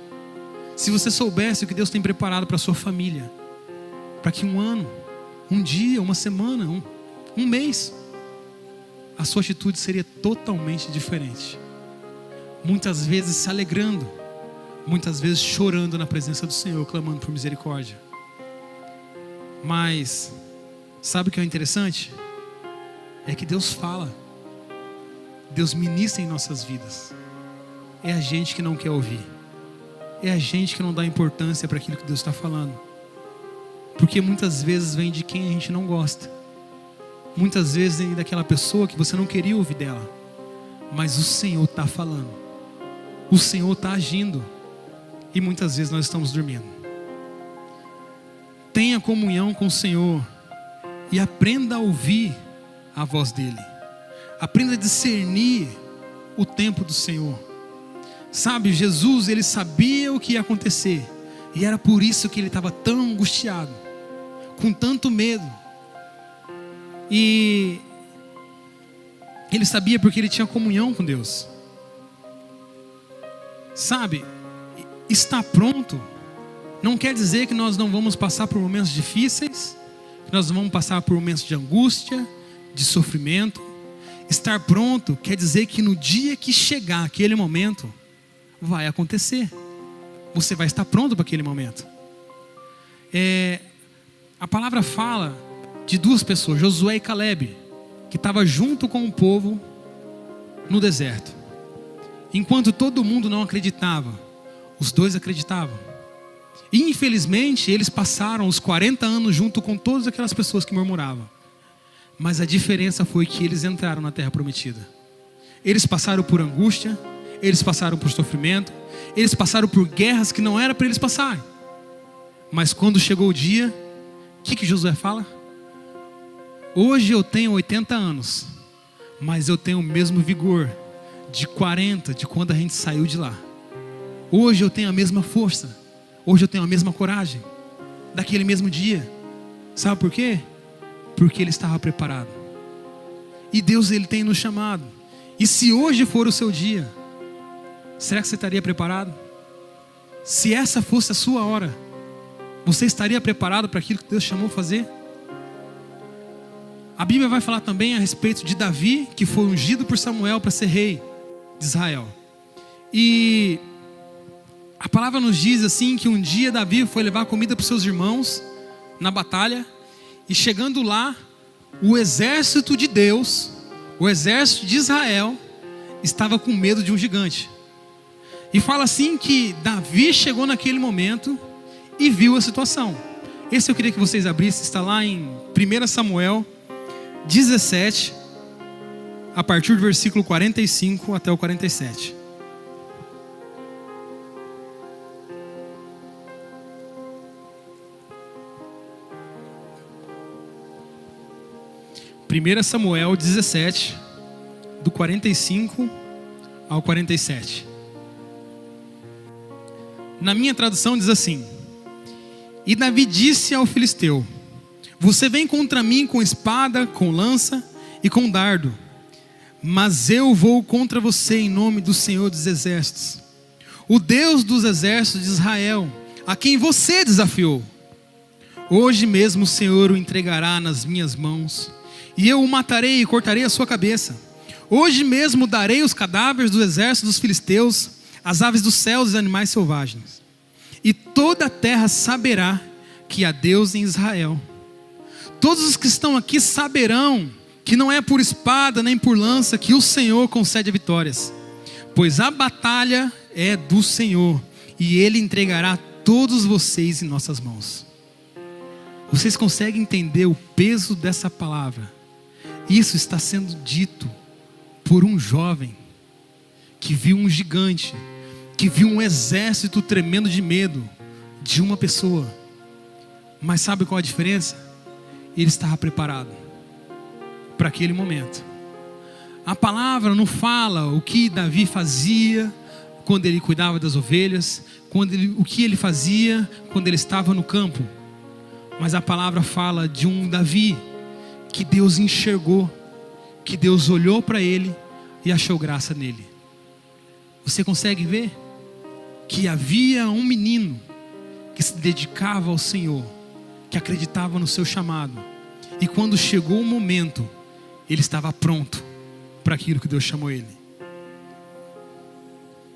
Se você soubesse o que Deus tem preparado para a sua família, para que um ano, um dia, uma semana, um mês, a sua atitude seria totalmente diferente. Muitas vezes se alegrando, muitas vezes chorando na presença do Senhor, clamando por misericórdia. Mas sabe o que é interessante? É que Deus fala, Deus ministra em nossas vidas. É a gente que não quer ouvir, é a gente que não dá importância para aquilo que Deus está falando, porque muitas vezes vem de quem a gente não gosta, muitas vezes vem daquela pessoa que você não queria ouvir dela, mas o Senhor está falando, o Senhor está agindo, e muitas vezes nós estamos dormindo. Tenha comunhão com o Senhor e aprenda a ouvir a voz dele. Aprenda a discernir o tempo do Senhor. Sabe, Jesus, ele sabia o que ia acontecer, e era por isso que ele estava tão angustiado, com tanto medo. E ele sabia porque ele tinha comunhão com Deus. Sabe, estar pronto não quer dizer que nós não vamos passar por momentos difíceis, que nós vamos passar por momentos de angústia, de sofrimento. Estar pronto quer dizer que no dia que chegar aquele momento, vai acontecer. Você vai estar pronto para aquele momento. A palavra fala de duas pessoas, Josué e Caleb, que estavam junto com o povo no deserto. Enquanto todo mundo não acreditava, os dois acreditavam. E infelizmente eles passaram os 40 anos junto com todas aquelas pessoas que murmuravam. Mas a diferença foi que eles entraram na terra prometida. Eles passaram por angústia, eles passaram por sofrimento, eles passaram por guerras que não era para eles passarem. Mas quando chegou o dia, o que Josué fala? Hoje eu tenho 80 anos, mas eu tenho o mesmo vigor de 40, de quando a gente saiu de lá. Hoje eu tenho a mesma força, hoje eu tenho a mesma coragem daquele mesmo dia. Sabe por quê? Porque ele estava preparado. E Deus, ele tem nos chamado. E se hoje for o seu dia, será que você estaria preparado? Se essa fosse a sua hora, você estaria preparado para aquilo que Deus chamou a fazer? A Bíblia vai falar também a respeito de Davi, que foi ungido por Samuel para ser rei de Israel. E a palavra nos diz assim que um dia Davi foi levar comida para os seus irmãos na batalha, e chegando lá, o exército de Deus, o exército de Israel, estava com medo de um gigante. E fala assim que Davi chegou naquele momento e viu a situação. Esse eu queria que vocês abrissem, está lá em 1 Samuel 17, a partir do versículo 45 até o 47. Primeira Samuel 17, do 45 ao 47. Na minha tradução diz assim: E Davi disse ao filisteu: Você vem contra mim com espada, com lança e com dardo, mas eu vou contra você em nome do Senhor dos Exércitos, o Deus dos exércitos de Israel, a quem você desafiou. Hoje mesmo o Senhor o entregará nas minhas mãos, e eu o matarei e cortarei a sua cabeça. Hoje mesmo darei os cadáveres do exército dos filisteus, as aves dos céus e os animais selvagens. E toda a terra saberá que há Deus em Israel. Todos os que estão aqui saberão que não é por espada nem por lança que o Senhor concede vitórias, pois a batalha é do Senhor, e Ele entregará todos vocês em nossas mãos. Vocês conseguem entender o peso dessa palavra? Isso está sendo dito por um jovem que viu um gigante, que viu um exército tremendo de medo de uma pessoa. Mas sabe qual a diferença? Ele estava preparado para aquele momento. A palavra não fala o que Davi fazia quando ele cuidava das ovelhas, o que ele fazia quando ele estava no campo. Mas a palavra fala de um Davi que Deus enxergou, que Deus olhou para ele e achou graça nele. Você consegue ver que havia um menino que se dedicava ao Senhor, que acreditava no seu chamado, e quando chegou o momento, ele estava pronto para aquilo que Deus chamou ele.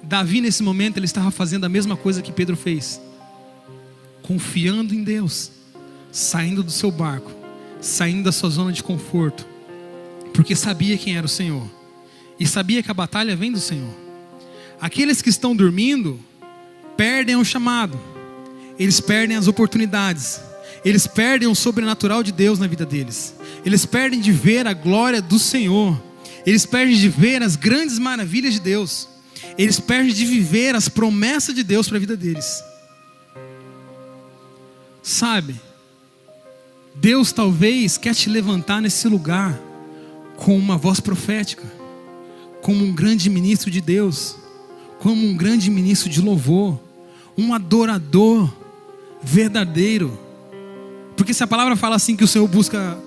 Davi nesse momento ele estava fazendo a mesma coisa que Pedro fez, confiando em Deus, saindo do seu barco, saindo da sua zona de conforto, porque sabia quem era o Senhor e sabia que a batalha vem do Senhor. Aqueles que estão dormindo perdem o chamado, eles perdem as oportunidades, eles perdem o sobrenatural de Deus na vida deles, eles perdem de ver a glória do Senhor, eles perdem de ver as grandes maravilhas de Deus, eles perdem de viver as promessas de Deus para a vida deles. Sabe, Deus talvez quer te levantar nesse lugar com uma voz profética, como um grande ministro de Deus, como um grande ministro de louvor, um adorador verdadeiro. Porque se a palavra fala assim que o Senhor busca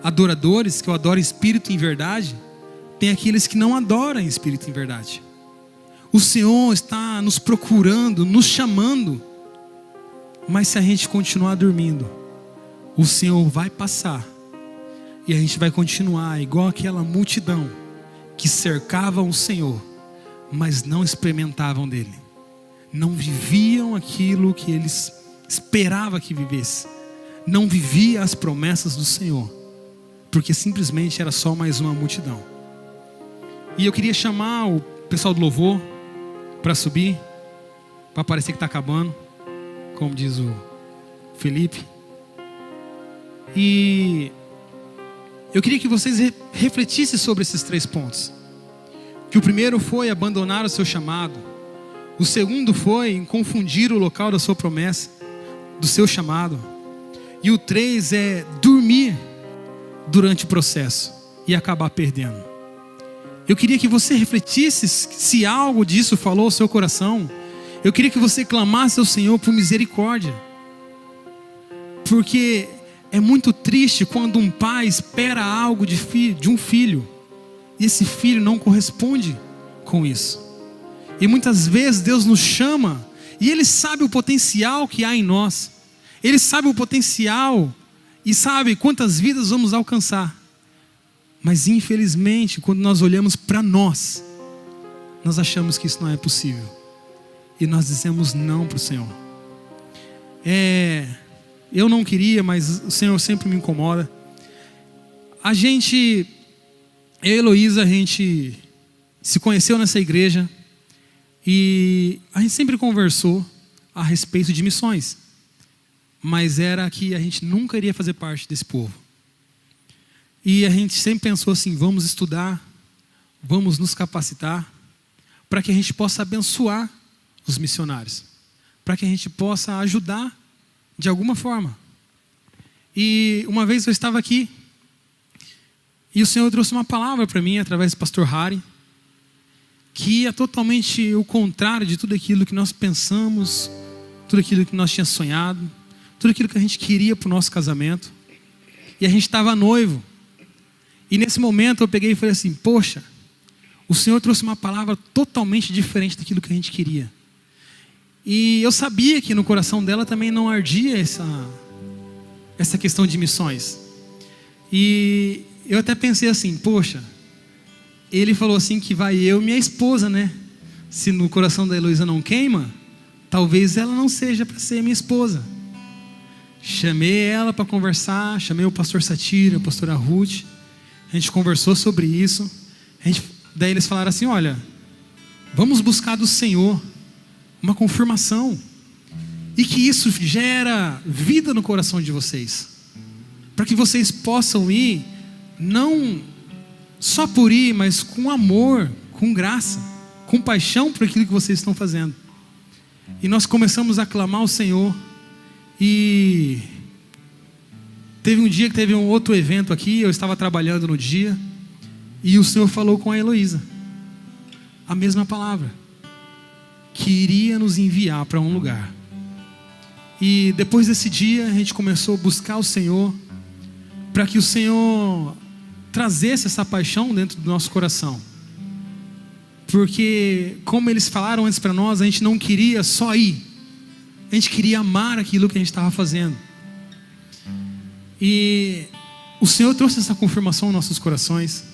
adoradores, que eu adoro em espírito e em verdade, tem aqueles que não adoram em espírito e em verdade. O Senhor está nos procurando, nos chamando, mas se a gente continuar dormindo, o Senhor vai passar e a gente vai continuar igual aquela multidão que cercavam o Senhor, mas não experimentavam dele, não viviam aquilo que eles esperavam que vivesse, não vivia as promessas do Senhor, porque simplesmente era só mais uma multidão. E eu queria chamar o pessoal do louvor para subir, para parecer que está acabando, como diz o Felipe. E eu queria que vocês refletissem sobre esses 3 pontos. Que o primeiro foi abandonar o seu chamado. O segundo foi confundir o local da sua promessa, do seu chamado. E o 3 é dormir durante o processo e acabar perdendo. Eu queria que você refletisse se algo disso falou ao seu coração. Eu queria que você clamasse ao Senhor por misericórdia. Porque é muito triste quando um pai espera algo de um filho e esse filho não corresponde com isso. E muitas vezes Deus nos chama e Ele sabe o potencial que há em nós. Ele sabe o potencial e sabe quantas vidas vamos alcançar. Mas infelizmente, quando nós olhamos para nós achamos que isso não é possível. E nós dizemos não para o Senhor. Eu não queria, mas o Senhor sempre me incomoda. Eu e a Heloísa, a gente se conheceu nessa igreja e a gente sempre conversou a respeito de missões, mas era que a gente nunca iria fazer parte desse povo. E a gente sempre pensou assim, vamos estudar, vamos nos capacitar, para que a gente possa abençoar os missionários, para que a gente possa ajudar de alguma forma. E uma vez eu estava aqui, e o Senhor trouxe uma palavra para mim, através do pastor Harry, que é totalmente o contrário de tudo aquilo que nós pensamos, tudo aquilo que nós tínhamos sonhado, tudo aquilo que a gente queria para o nosso casamento. E a gente estava noivo. E nesse momento eu peguei e falei assim, poxa, o Senhor trouxe uma palavra totalmente diferente daquilo que a gente queria. E eu sabia que no coração dela também não ardia essa questão de missões. E eu até pensei assim, poxa, ele falou assim que vai eu e minha esposa, né? Se no coração da Heloísa não queima, talvez ela não seja para ser minha esposa. Chamei ela para conversar, chamei o pastor Satira, a pastora Ruth, a gente conversou sobre isso. Daí eles falaram assim, olha, vamos buscar do Senhor uma confirmação, e que isso gera vida no coração de vocês, para que vocês possam ir, não só por ir, mas com amor, com graça, com paixão por aquilo que vocês estão fazendo. E nós começamos a clamar ao Senhor. E teve um dia que teve um outro evento aqui, eu estava trabalhando no dia, e o Senhor falou com a Heloísa a mesma palavra, que iria nos enviar para um lugar. E depois desse dia a gente começou a buscar o Senhor, para que o Senhor trazesse essa paixão dentro do nosso coração. Porque, como eles falaram antes para nós, a gente não queria só ir, a gente queria amar aquilo que a gente estava fazendo. E o Senhor trouxe essa confirmação nos nossos corações,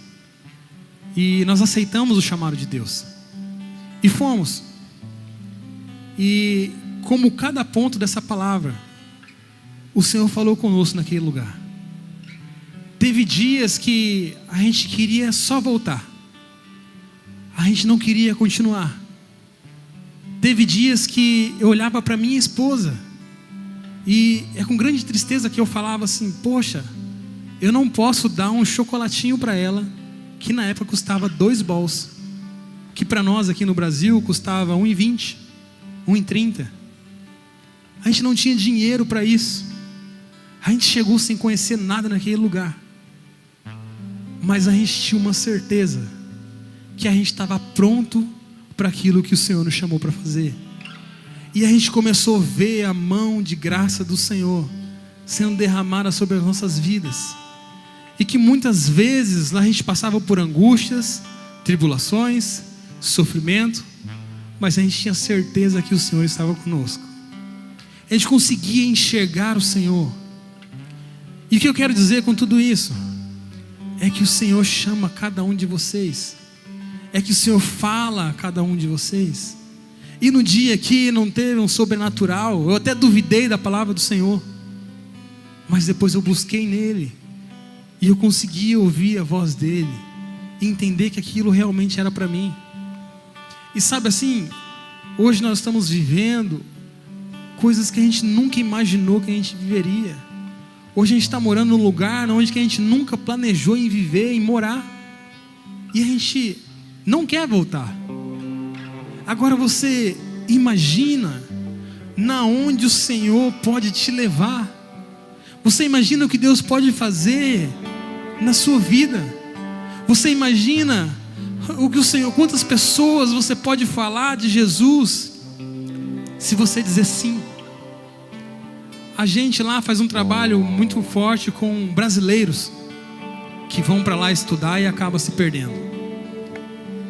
e nós aceitamos o chamado de Deus e fomos. E como cada ponto dessa palavra, o Senhor falou conosco naquele lugar. Teve dias que a gente queria só voltar. A gente não queria continuar. Teve dias que eu olhava para minha esposa e é com grande tristeza que eu falava assim: poxa, eu não posso dar um chocolatinho para ela, que na época custava 2 balls, que para nós aqui no Brasil custava 1,20, 1,30. A gente não tinha dinheiro para isso. A gente chegou sem conhecer nada naquele lugar, mas a gente tinha uma certeza que a gente estava pronto para aquilo que o Senhor nos chamou para fazer. E a gente começou a ver a mão de graça do Senhor sendo derramada sobre as nossas vidas. E que muitas vezes a gente passava por angústias, tribulações, sofrimento, mas a gente tinha certeza que o Senhor estava conosco. A gente conseguia enxergar o Senhor. E o que eu quero dizer com tudo isso é que o Senhor chama cada um de vocês. É que o Senhor fala a cada um de vocês. E no dia que não teve um sobrenatural, eu até duvidei da palavra do Senhor, mas depois eu busquei nele e eu consegui ouvir a voz dele e entender que aquilo realmente era para mim. E sabe assim, hoje nós estamos vivendo coisas que a gente nunca imaginou que a gente viveria. Hoje a gente está morando num lugar onde que a gente nunca planejou em viver, em morar, e a gente não quer voltar. Agora você imagina na onde o Senhor pode te levar. Você imagina o que Deus pode fazer na sua vida. Você imagina o que o Senhor, quantas pessoas você pode falar de Jesus se você dizer sim. A gente lá faz um trabalho muito forte com brasileiros que vão para lá estudar e acabam se perdendo.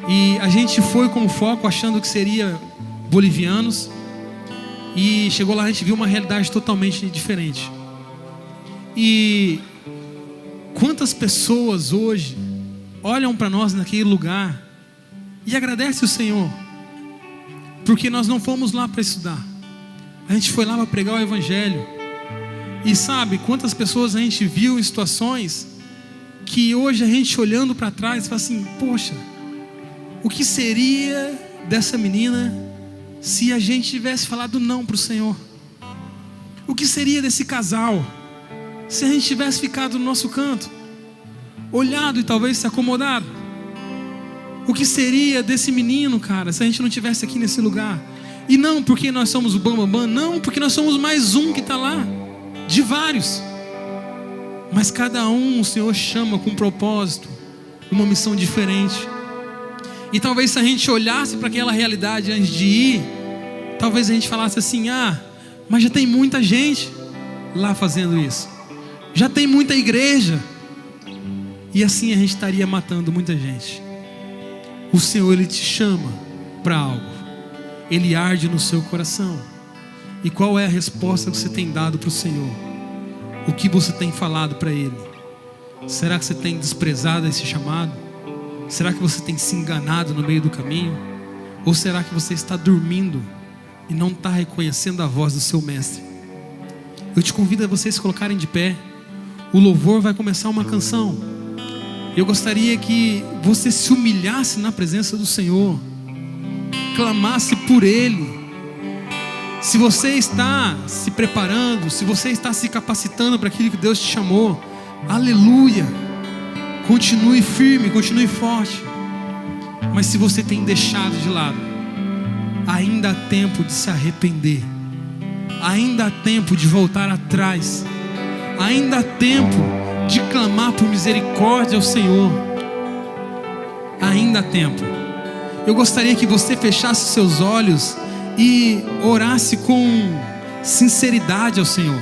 E a gente foi com foco achando que seria bolivianos, e chegou lá, a gente viu uma realidade totalmente diferente. E quantas pessoas hoje olham para nós naquele lugar e agradecem o Senhor, porque nós não fomos lá para estudar, a gente foi lá para pregar o Evangelho. E sabe quantas pessoas a gente viu em situações que hoje a gente olhando para trás fala assim: poxa, o que seria dessa menina se a gente tivesse falado não para o Senhor? O que seria desse casal se a gente tivesse ficado no nosso canto, olhado e talvez se acomodado? O que seria desse menino, cara, se a gente não tivesse aqui nesse lugar? E não porque nós somos o bambambam, não, porque nós somos mais um que está lá, de vários. Mas cada um o Senhor chama com um propósito, uma missão diferente. E talvez se a gente olhasse para aquela realidade antes de ir, talvez a gente falasse assim: ah, mas já tem muita gente lá fazendo isso, já tem muita igreja. E assim a gente estaria matando muita gente. O Senhor, Ele te chama para algo, Ele arde no seu coração. E qual é a resposta que você tem dado para o Senhor? O que você tem falado para Ele? Será que você tem desprezado esse chamado? Será que você tem se enganado no meio do caminho? Ou será que você está dormindo e não está reconhecendo a voz do seu mestre? Eu te convido a vocês se colocarem de pé. O louvor vai começar uma canção. Eu gostaria que você se humilhasse na presença do Senhor, clamasse por Ele. Se você está se preparando, se você está se capacitando para aquilo que Deus te chamou, aleluia, continue firme, continue forte. Mas se você tem deixado de lado, ainda há tempo de se arrepender, ainda há tempo de voltar atrás, ainda há tempo de clamar por misericórdia ao Senhor. Ainda há tempo. Eu gostaria que você fechasse seus olhos e orasse com sinceridade ao Senhor,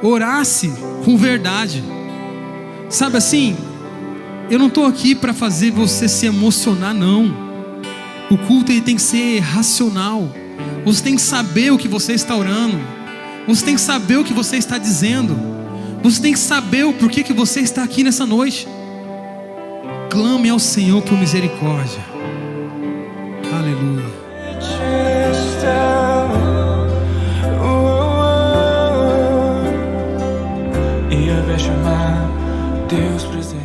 orasse com verdade. Sabe assim, eu não estou aqui para fazer você se emocionar, não. O culto ele tem que ser racional. Você tem que saber o que você está orando, você tem que saber o que você está dizendo, você tem que saber o porquê que você está aqui nessa noite. Clame ao Senhor por misericórdia. Aleluia. chamar Deus presente.